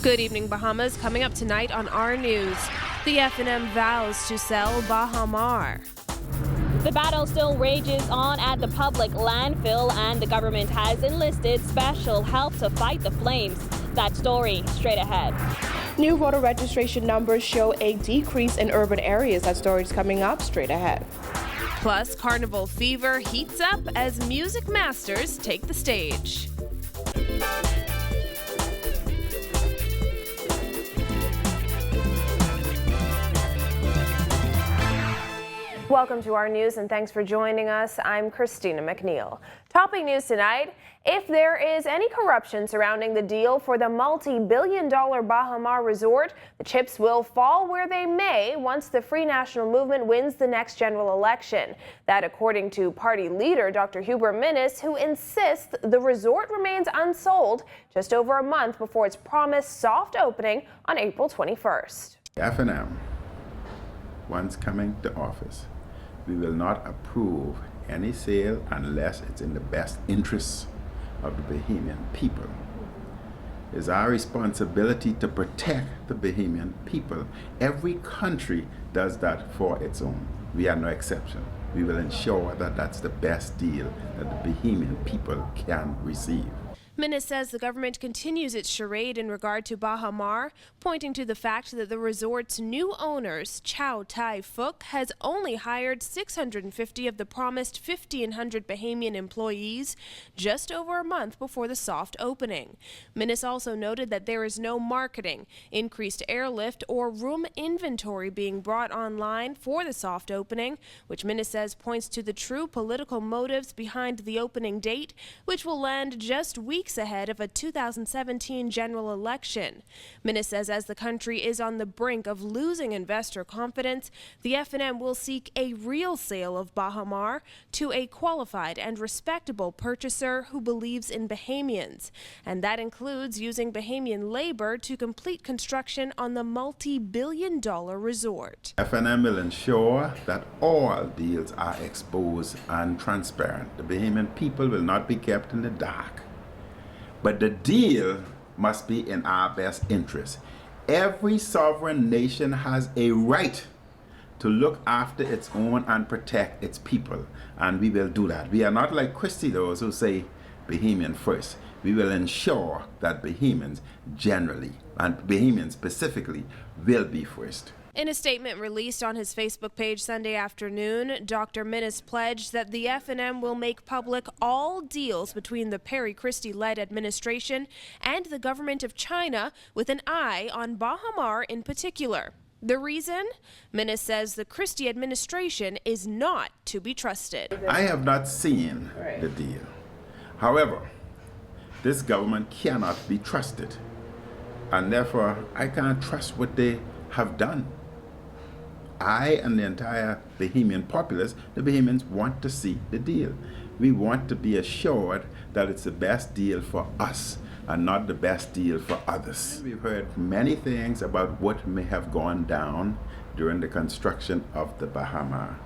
Good evening, Bahamas. Coming up tonight on our news, the F&M vows to sell Baha Mar. The battle still rages on at the public landfill, and the government has enlisted special help to fight the flames. That story straight ahead. New voter registration numbers show a decrease in urban areas. That story is coming up straight ahead. Plus, carnival fever heats up as music masters take the stage. Welcome to our news and thanks for joining us. I'm Christina McNeil. Topping news tonight, if there is any corruption surrounding the deal for the multi-billion-dollar Baha Mar resort, the chips will fall where they may once the Free National Movement wins the next general election. That according to party leader Dr. Hubert Minnis, who insists the resort remains unsold just over a month before its promised soft opening on April 21st. F&M, once coming to office, we will not approve any sale unless it's in the best interests of the Bahamian people. It's our responsibility to protect the Bahamian people. Every country does that for its own. We are no exception. We will ensure that that's the best deal that the Bahamian people can receive. Minnis says the government continues its charade in regard to Baha Mar, pointing to the fact that the resort's new owners, Chow Tai Fook, has only hired 650 of the promised 1,500 Bahamian employees just over a month before the soft opening. Minnis also noted that there is no marketing, increased airlift, or room inventory being brought online for the soft opening, which Minnis says points to the true political motives behind the opening date, which will land just weeks ahead of a 2017 general election. Minnis says as the country is on the brink of losing investor confidence, the F&M will seek a real sale of Baha Mar to a qualified and respectable purchaser who believes in Bahamians. And that includes using Bahamian labor to complete construction on the multi-billion-dollar resort. F&M will ensure that all deals are exposed and transparent. The Bahamian people will not be kept in the dark. But the deal must be in our best interest. Every sovereign nation has a right to look after its own and protect its people. And we will do that. We are not like Christy, those who say Bahamian first. We will ensure that Bahamians generally, and Bahamians specifically, will be first. In a statement released on his Facebook page Sunday afternoon, Dr. Minnis pledged that the F&M will make public all deals between the Perry Christie-led administration and the government of China with an eye on Baha Mar in particular. The reason? Minnis says the Christie administration is not to be trusted. I have not seen the deal. However, this government cannot be trusted, and therefore I can't trust what they have done. I and the entire Bahamian populace, the Bahamians, want to see the deal. We want to be assured that it's the best deal for us and not the best deal for others. We've heard many things about what may have gone down during the construction of the Baha Mar,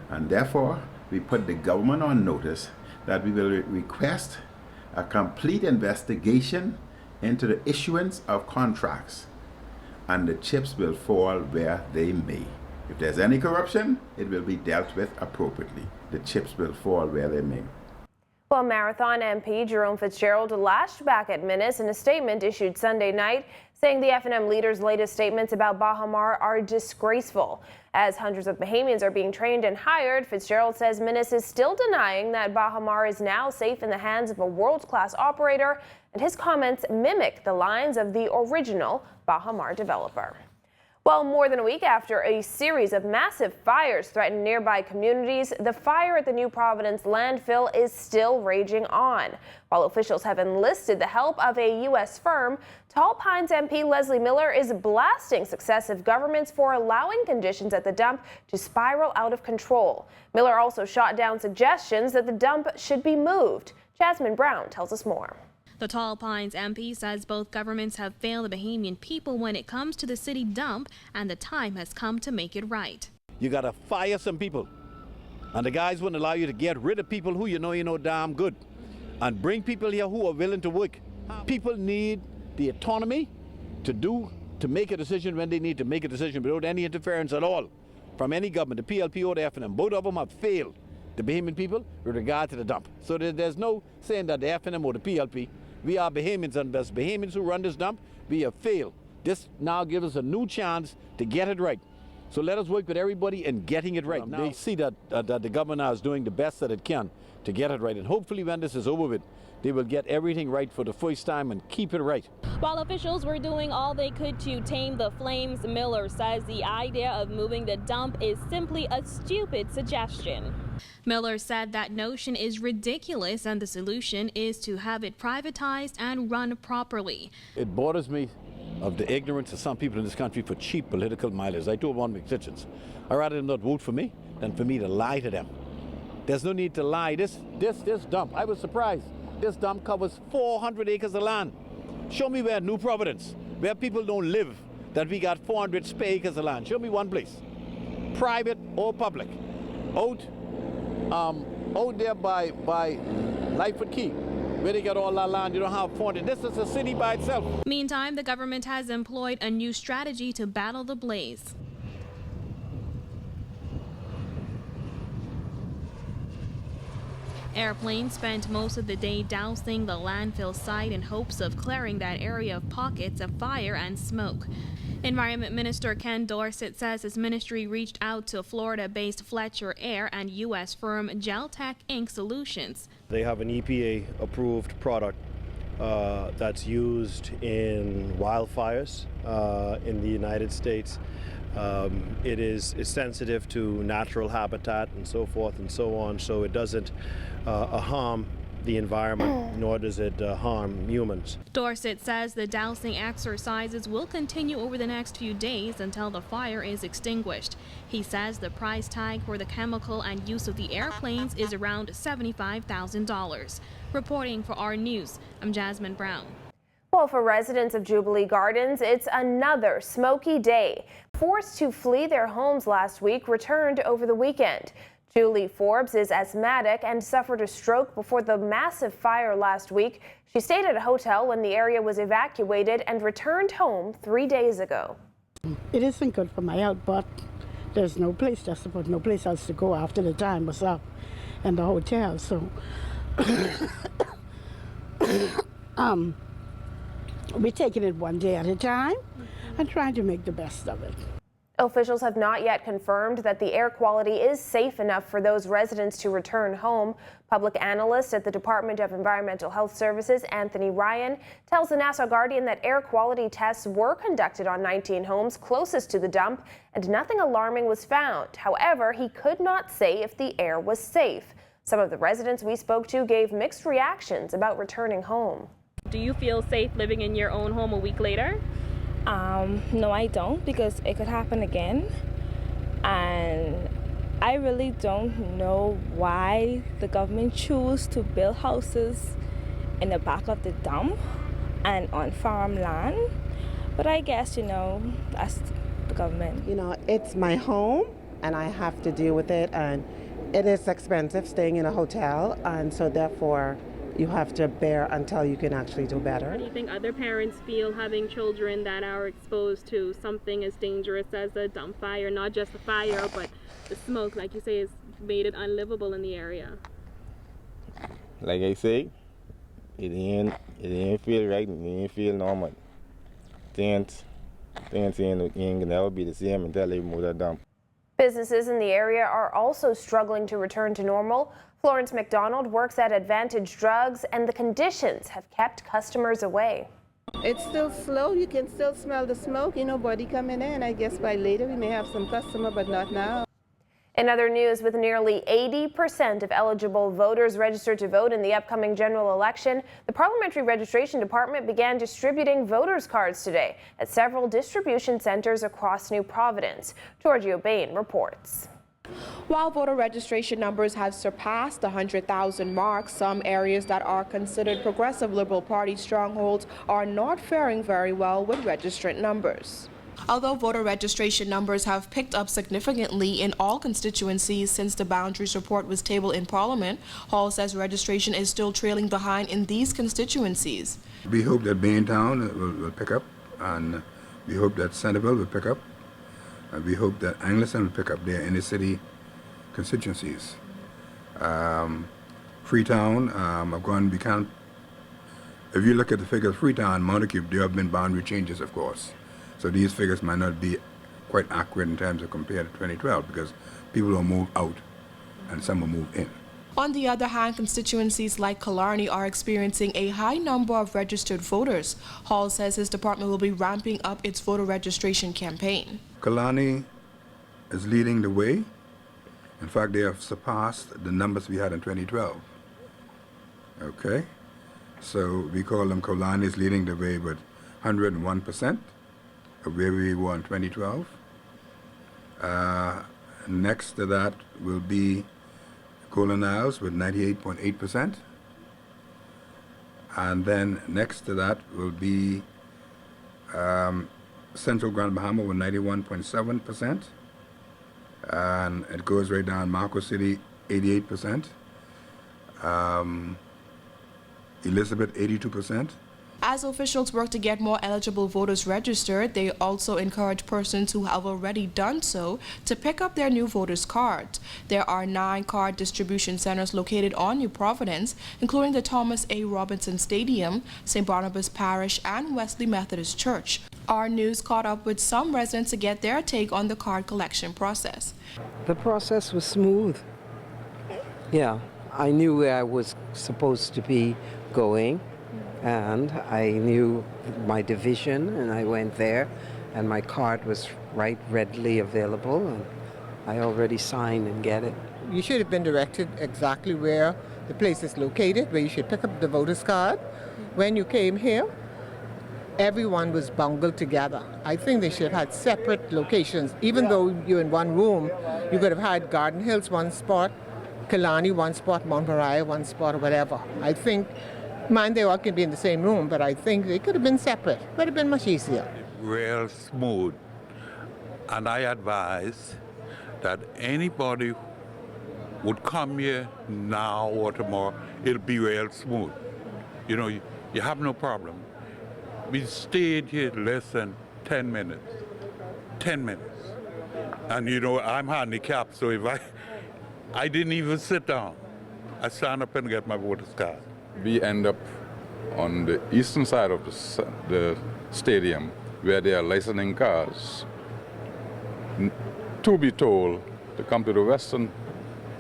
and therefore we put the government on notice that we will request a complete investigation into the issuance of contracts, and the chips will fall where they may. If there's any corruption, it will be dealt with appropriately. The chips will fall where they may. Well, Marathon MP Jerome Fitzgerald lashed back at Minnis in a statement issued Sunday night, saying the F&M leader's latest statements about Baha Mar are disgraceful. As hundreds of Bahamians are being trained and hired, Fitzgerald says Minnis is still denying that Baha Mar is now safe in the hands of a world-class operator, and his comments mimic the lines of the original Baha Mar developer. Well, more than a week after a series of massive fires threatened nearby communities, the fire at the New Providence landfill is still raging on. While officials have enlisted the help of a U.S. firm, Tall Pines MP Leslie Miller is blasting successive governments for allowing conditions at the dump to spiral out of control. Miller also shot down suggestions that the dump should be moved. Jasmine Brown tells us more. The Tall Pines MP says both governments have failed the Bahamian people when it comes to the city dump, and the time has come to make it right. You got to fire some people, and the guys wouldn't allow you to get rid of people who you know damn good, and bring people here who are willing to work. People need the autonomy to make a decision when they need to make a decision without any interference at all from any government, the PLP or the FNM. Both of them have failed the Bahamian people with regard to the dump. So there's no saying that the FNM or the PLP, we are Bahamians, and as Bahamians who run this dump, we have failed. This now gives us a new chance to get it right. So let us work with everybody in getting it right. They see that the government now is doing the best that it can to get it right. And hopefully when this is over with, they will get everything right for the first time and keep it right. While officials were doing all they could to tame the flames, Miller says the idea of moving the dump is simply a stupid suggestion. Miller said that notion is ridiculous and the solution is to have it privatized and run properly. It bothers me of the ignorance of some people in this country for cheap political mileage. I told one of my constituents, I'd rather them not vote for me than for me to lie to them. There's no need to lie. This dump, I was surprised. This dump covers 400 acres of land. Show me where New Providence, where people don't live, that we got 400 spare acres of land. Show me one place, private or public, out there by Lightfoot Key, where they got all that land. You don't have 400. This is a city by itself. Meantime, the government has employed a new strategy to battle the blaze. Airplanes spent most of the day dousing the landfill site in hopes of clearing that area of pockets of fire and smoke. Environment Minister Ken Dorsett says his ministry reached out to Florida-based Fletcher Air and U.S. firm Geltec Inc. Solutions. They have an EPA-approved product that's used in wildfires in the United States. It is sensitive to natural habitat and so forth and so on, so it doesn't harm the environment, nor does it harm humans. Dorsett says the dousing exercises will continue over the next few days until the fire is extinguished. He says the price tag for the chemical and use of the airplanes is around $75,000. Reporting for our news, I'm Jasmine Brown. Well, for residents of Jubilee Gardens, it's another smoky day. Forced to flee their homes last week, returned over the weekend. Julie Forbes is asthmatic and suffered a stroke before the massive fire last week. She stayed at a hotel when the area was evacuated and returned home 3 days ago. It isn't good for my health, but there's no place else to go after the time was up in the hotel. So we're taking it one day at a time and trying to make the best of it. Officials have not yet confirmed that the air quality is safe enough for those residents to return home. Public analyst at the Department of Environmental Health Services, Anthony Ryan, tells the Nassau Guardian that air quality tests were conducted on 19 homes closest to the dump and nothing alarming was found. However, he could not say if the air was safe. Some of the residents we spoke to gave mixed reactions about returning home. Do you feel safe living in your own home a week later? No, I don't, because it could happen again. And I really don't know why the government choose to build houses in the back of the dump and on farmland. But I guess, that's the government. It's my home and I have to deal with it, and it is expensive staying in a hotel, and so therefore you have to bear until you can actually do better. Do you think other parents feel having children that are exposed to something as dangerous as a dump fire, not just the fire, but the smoke, like you say, has made it unlivable in the area? Like I say, it ain't feel right, it ain't feel normal. Things ain't gonna never be the same until they move that dump. Businesses in the area are also struggling to return to normal. Florence McDonald works at Advantage Drugs, and the conditions have kept customers away. It's still slow. You can still smell the smoke. Nobody coming in. I guess by later we may have some customer, but not now. In other news, with nearly 80% of eligible voters registered to vote in the upcoming general election, the Parliamentary Registration Department began distributing voters' cards today at several distribution centers across New Providence. Giorgio Bain reports. While voter registration numbers have surpassed the 100,000 mark, some areas that are considered progressive Liberal Party strongholds are not faring very well with registrant numbers. Although voter registration numbers have picked up significantly in all constituencies since the boundaries report was tabled in Parliament, Hall says registration is still trailing behind in these constituencies. We hope that Baintown will pick up and we hope that Centerville will pick up. We hope that Angleston will pick up their inner city constituencies. Freetown, we can't. If you look at the figures, Freetown, Montague, there have been boundary changes, of course. So these figures might not be quite accurate in terms of compared to 2012 because people will move out and some will move in. On the other hand, constituencies like Killarney are experiencing a high number of registered voters. Hall says his department will be ramping up its voter registration campaign. Killarney is leading the way. In fact, they have surpassed the numbers we had in 2012. Okay? So we call them Killarney is leading the way with 101% of where we were in 2012. Next to that will be Golden Isles with 98.8%. And then next to that will be Central Grand Bahama with 91.7%. And it goes right down Marco City, 88%. Elizabeth, 82%. As officials work to get more eligible voters registered, they also encourage persons who have already done so to pick up their new voters' cards. There are 9 card distribution centers located on New Providence, including the Thomas A. Robinson Stadium, St. Barnabas Parish, and Wesley Methodist Church. Our news caught up with some residents to get their take on the card collection process. The process was smooth. Yeah, I knew where I was supposed to be going. And I knew my division, and I went there, and my card was right readily available, and I already signed and get it. You should have been directed exactly where the place is located, where you should pick up the voter's card. When you came here, everyone was bungled together. I think they should have had separate locations. Even though you're in one room, you could have had Garden Hills one spot, Killarney one spot, Mount Moriah one spot, or whatever. I think mind they all can be in the same room, but I think they could have been separate. Would have been much easier. Real smooth. And I advise that anybody would come here now or tomorrow, it'll be real smooth. You know, you have no problem. We stayed here less than 10 minutes. 10 minutes. And you know, I'm handicapped, so if I didn't even sit down. I stand up and get my voter's card. We end up on the eastern side of the stadium where they are licensing cars. To be told to come to the western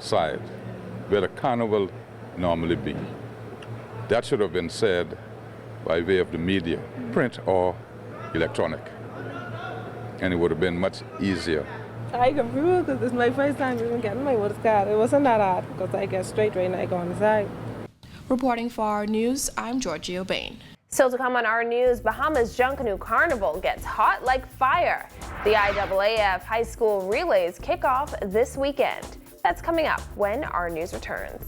side where the carnival normally be. That should have been said by way of the media, print or electronic. And it would have been much easier. I confused because this is my first time even getting my voter's card. It wasn't that hard because I get straight right and I go on the side. Reporting for our news, I'm Georgia Bain. Still to come on our news, Bahamas Junkanoo Carnival gets hot like fire. The IAAF high school relays kick off this weekend. That's coming up when our news returns.